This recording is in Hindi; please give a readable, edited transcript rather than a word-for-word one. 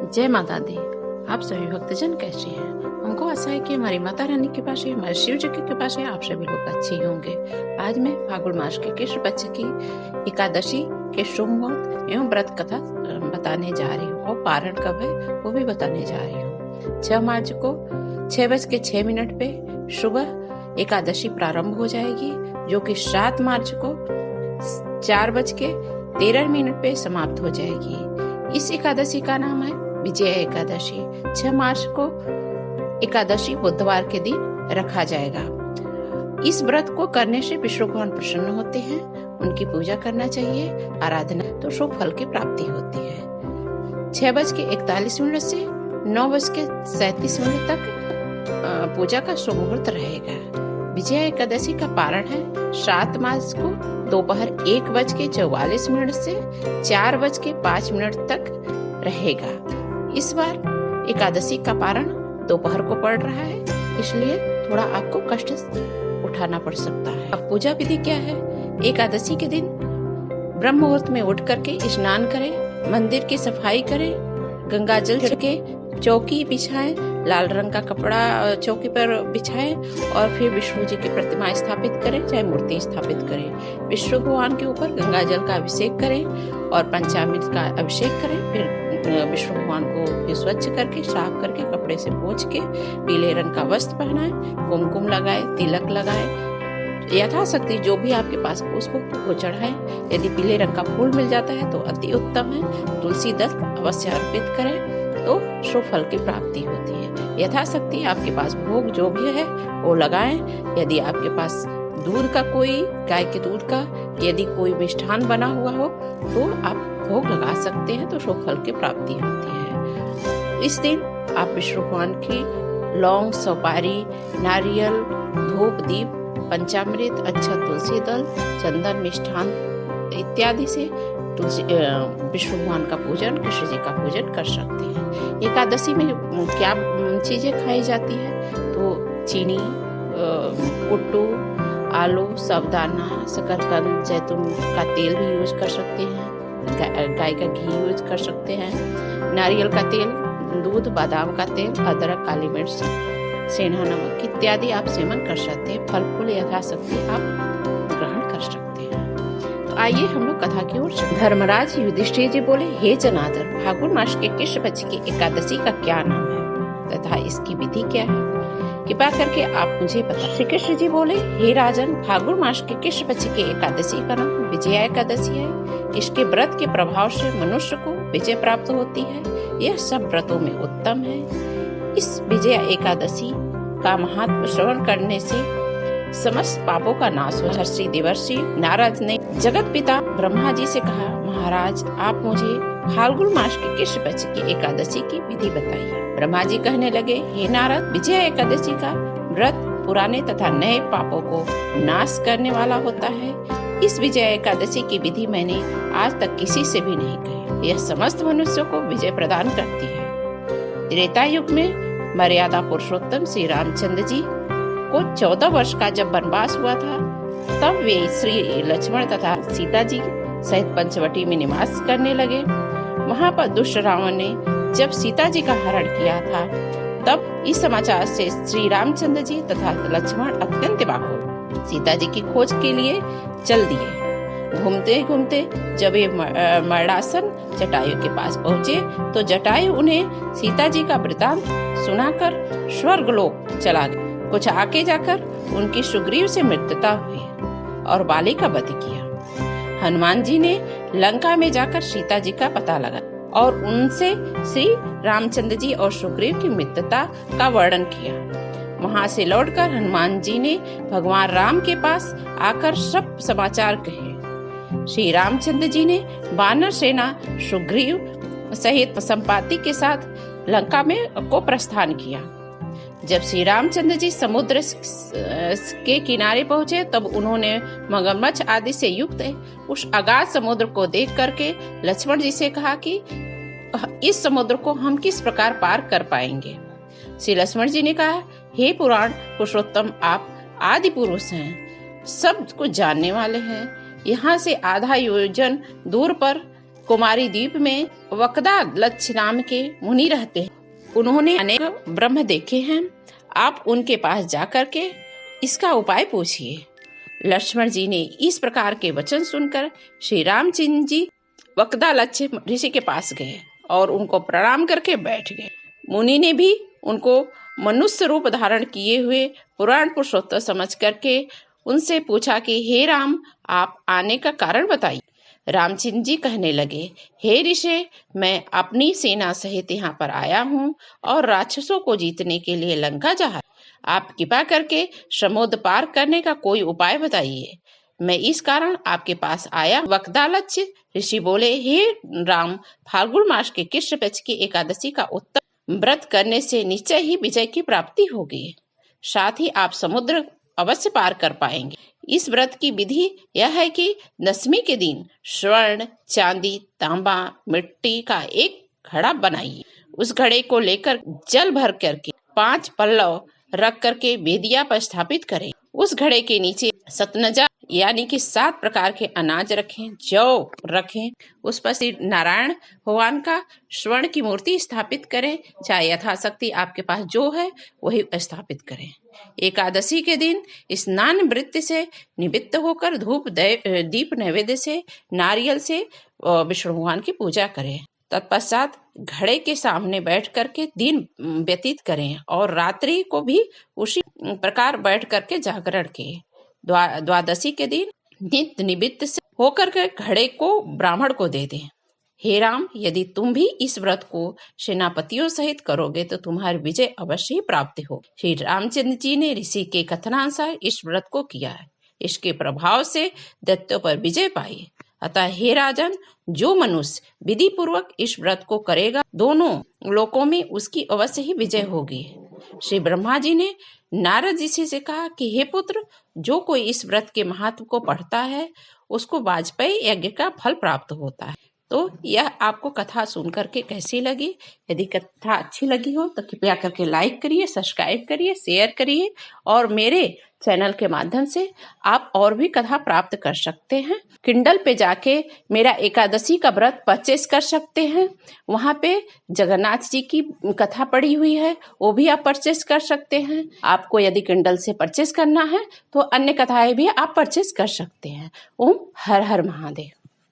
जय माता दी। आप सभी भक्तजन कैसे हैं? हमको आशा है कि हमारी माता रानी की कृपा से, हमारे शिव जी की कृपा से आप सभी लोग अच्छे ही होंगे। आज मैं फाल्गुन मास के कृष्ण पक्ष की एकादशी के शुभ मुहूर्त एवं व्रत कथा बताने जा रही हूँ और पारण कब है वो भी बताने जा रही हूँ। 6 मार्च को 6:06 पे सुबह एकादशी प्रारंभ हो जाएगी, जो कि 7 मार्च को 4:13 पे समाप्त हो जाएगी। इस एकादशी का नाम है विजया एकादशी। 6 मार्च को एकादशी बुधवार के दिन रखा जाएगा। इस व्रत को करने से विष्णु भगवान प्रसन्न होते हैं, उनकी पूजा करना चाहिए, आराधना तो शुभ फल की प्राप्ति होती है। 6:41 से 9:37 तक पूजा का शुभ मुहूर्त रहेगा। विजया एकादशी का पारण है 7 मार्च को दोपहर 1:44 से 4:05 तक रहेगा। इस बार एकादशी का पारण दोपहर को पड़ रहा है, इसलिए थोड़ा आपको कष्ट उठाना पड़ सकता है। अब पूजा विधि क्या है? एकादशी के दिन ब्रह्म मुहूर्त में उठ करके स्नान करें, मंदिर की सफाई करें, गंगा जल छिड़के, चौकी बिछाएं, लाल रंग का कपड़ा चौकी पर बिछाएं और फिर विष्णु जी की प्रतिमा स्थापित करें, चाहे मूर्ति स्थापित करें। विष्णु भगवान के ऊपर गंगा जल का अभिषेक करें और पंचामृत का अभिषेक करें। फिर विष्णु भगवान को स्वच्छ करके, साफ करके, कपड़े से पोंछ के पीले रंग का वस्त्र पहनाएं, कुमकुम लगाए, तिलक लगाए, यथाशक्ति जो भी आपके पास उसको चढ़ाएं। यदि पीले रंग का फूल मिल जाता है तो अति उत्तम है। तुलसी दल अवश्य अर्पित करें तो शुभ फल की प्राप्ति होती है। यथाशक्ति आपके पास भोग जो भी है वो लगाएं। यदि आपके पास दूध का कोई, गाय के दूध का यदि कोई मिष्ठान बना हुआ हो तो आप भोग लगा सकते हैं, तो शुभ फल की प्राप्ति होती है। इस दिन आप विष्णु भगवान की लौंग, सुपारी, नारियल, धूप, दीप, पंचामृत, अच्छा तुलसी दल, चंदन, मिष्ठान इत्यादि से विष्णु भगवान का पूजन, कृष्ण जी का पूजन कर सकते हैं। एकादशी में क्या चीजें खाई जाती है? तो चीनी, कुट्टू, आलू, साबुदाना, शकरकंद, जैतून का तेल भी यूज कर सकते हैं, गाय का घी यूज कर सकते हैं, नारियल का तेल, दूध, बादाम का तेल, अदरक, काली मिर्च, सेंधा नमक इत्यादि आप सेवन कर सकते हैं। फल फूल यथाशक्ति आप ग्रहण कर सकते हैं। तो आइए हम लोग कथा की ओर। धर्मराज युधिष्ठिर जी बोले, हे जनार्दन, फाल्गुन मास के कृष्ण पक्ष की एकादशी का क्या नाम है तथा इसकी विधि क्या है? कृपा करके आप मुझे बता। श्री कृष्ण जी बोले, हे राजन, फाल्गुन मास के कृष्ण पक्ष की एकादशी का नाम विजया एकादशी है। इसके व्रत के प्रभाव से मनुष्य को विजय प्राप्त होती है। यह सब व्रतों में उत्तम है। इस विजया एकादशी का महात्म श्रवण करने से समस्त पापों का नाश हो। महर्षि देवर्षि नारद ने जगत पिता ब्रह्मा जी से कहा, महाराज आप मुझे फाल्गुन मास के कृष्ण पक्ष की एकादशी की विधि बताइए। ब्रह्मा जी कहने लगे, हे नारद, विजया एकादशी का व्रत पुराने तथा नए पापों को नाश करने वाला होता है। इस विजया एकादशी की विधि मैंने आज तक किसी से भी नहीं कही। यह समस्त मनुष्यों को विजय प्रदान करती है। त्रेता युग में मर्यादा पुरुषोत्तम श्री रामचंद्र जी को 14 वर्ष का जब वनवास हुआ था, तब वे श्री लक्ष्मण तथा सीता जी सहित पंचवटी में निवास करने लगे। वहाँ पर दुष्ट रावण ने जब सीता जी का हरण किया था, तब इस समाचार से श्री रामचंद्र जी तथा लक्ष्मण अत्यंत व्याकुल सीता जी की खोज के लिए चल दिए। घूमते घूमते जब ये मरणासन जटायु के पास पहुँचे तो जटायु उन्हें सीता जी का वृतांत सुनाकर स्वर्गलोक चला गया। कुछ आगे जाकर उनकी सुग्रीव से मित्रता हुई और बाली का वध किया। हनुमान जी ने लंका में जाकर सीता जी का पता लगा और उनसे श्री रामचंद्र जी और सुग्रीव की मित्रता का वर्णन किया। वहां से लौटकर हनुमान जी ने भगवान राम के पास आकर सब समाचार कहे। श्री रामचंद्र जी ने वानर सेना सुग्रीव सहित संपाति के साथ लंका में को प्रस्थान किया। जब श्री रामचंद्र जी समुद्र के किनारे पहुंचे तब उन्होंने मगरमच्छ आदि से युक्त उस अगाध समुद्र को देख करके लक्ष्मण जी से कहा कि इस समुद्र को हम किस प्रकार पार कर पाएंगे। श्री लक्ष्मण जी ने कहा, हे पुराण पुरुषोत्तम, आप आदि पुरुष हैं, सब कुछ जानने वाले हैं। यहाँ से आधा योजन दूर पर कुमारी द्वीप में वक्दालच्छ नाम के मुनि रहते हैं। उन्होंने अनेक ब्रह्म देखे हैं। आप उनके पास जाकर के इसका उपाय पूछिए। लक्ष्मण जी ने इस प्रकार के वचन सुनकर श्री रामचंद्र जी वक्दालच्छ ऋषि के पास गए और उनको प्रणाम करके बैठ गए। मुनि ने भी उनको मनुष्य रूप धारण किए हुए पुराण पुरुषोत्तम समझ करके उनसे पूछा कि हे राम, आप आने का कारण बताइए। रामचंद्र जी कहने लगे, हे ऋषि, मैं अपनी सेना सहित यहाँ पर आया हूँ और राक्षसों को जीतने के लिए लंका जा रहा। आप कृपा करके समुद्र पार करने का कोई उपाय बताइए। मैं इस कारण आपके पास आया। वक्दालच्छ ऋषि बोले, हे राम, फाल्गुन मास के कृष्ण पक्ष की एकादशी का उत्तम व्रत करने से निश्चय ही विजय की प्राप्ति होगी। साथ ही आप समुद्र अवश्य पार कर पाएंगे। इस व्रत की विधि यह है कि दशमी के दिन स्वर्ण, चांदी, तांबा, मिट्टी का एक घड़ा बनाइए। उस घड़े को लेकर जल भर करके 5 पल्लव रख करके वेदिया पर स्थापित करें। उस घड़े के नीचे सतनजा यानी कि 7 प्रकार के अनाज रखें, जौ रखें। उस पर श्री नारायण भगवान का स्वर्ण की मूर्ति स्थापित करें। चाहे यथाशक्ति आपके पास जो है वही स्थापित करें। एकादशी के दिन स्नान वृत्ति से निवृत्त होकर धूप दीप नैवेद्य से नारियल से विष्णु भगवान की पूजा करें। तत्पश्चात घड़े के सामने बैठ करके दिन व्यतीत करें और रात्रि को भी उसी प्रकार बैठ करके जागरण के द्वादशी के दिन नित्य निवृत्त से होकर के घड़े को ब्राह्मण को दे दें। हे राम, यदि तुम भी इस व्रत को सेनापतियों सहित करोगे तो तुम्हारी विजय अवश्य ही प्राप्त हो। श्री रामचंद्र जी ने ऋषि के कथनानुसार इस व्रत को किया है। इसके प्रभाव से दैत्यों पर विजय पाई। अतः हे राजन, जो मनुष्य विधि पूर्वक इस व्रत को करेगा, दोनों लोकों में उसकी अवश्य ही विजय होगी। श्री ब्रह्मा जी ने नारद ऋषि से कहा कि हे पुत्र, जो कोई इस व्रत के महत्व को पढ़ता है उसको वाजपेयी यज्ञ का फल प्राप्त होता है। तो यह आपको कथा सुन करके कैसी लगी? यदि कथा अच्छी लगी हो तो कृपया करके लाइक करिए, सब्सक्राइब करिए, शेयर करिए और मेरे चैनल के माध्यम से आप और भी कथा प्राप्त कर सकते हैं। किंडल पे जाके मेरा एकादशी का व्रत परचेस कर सकते हैं। वहाँ पे जगन्नाथ जी की कथा पड़ी हुई है, वो भी आप परचेस कर सकते हैं। आपको यदि किंडल से परचेस करना है तो अन्य कथाएं भी आप परचेस कर सकते हैं। ओम हर हर महादेव।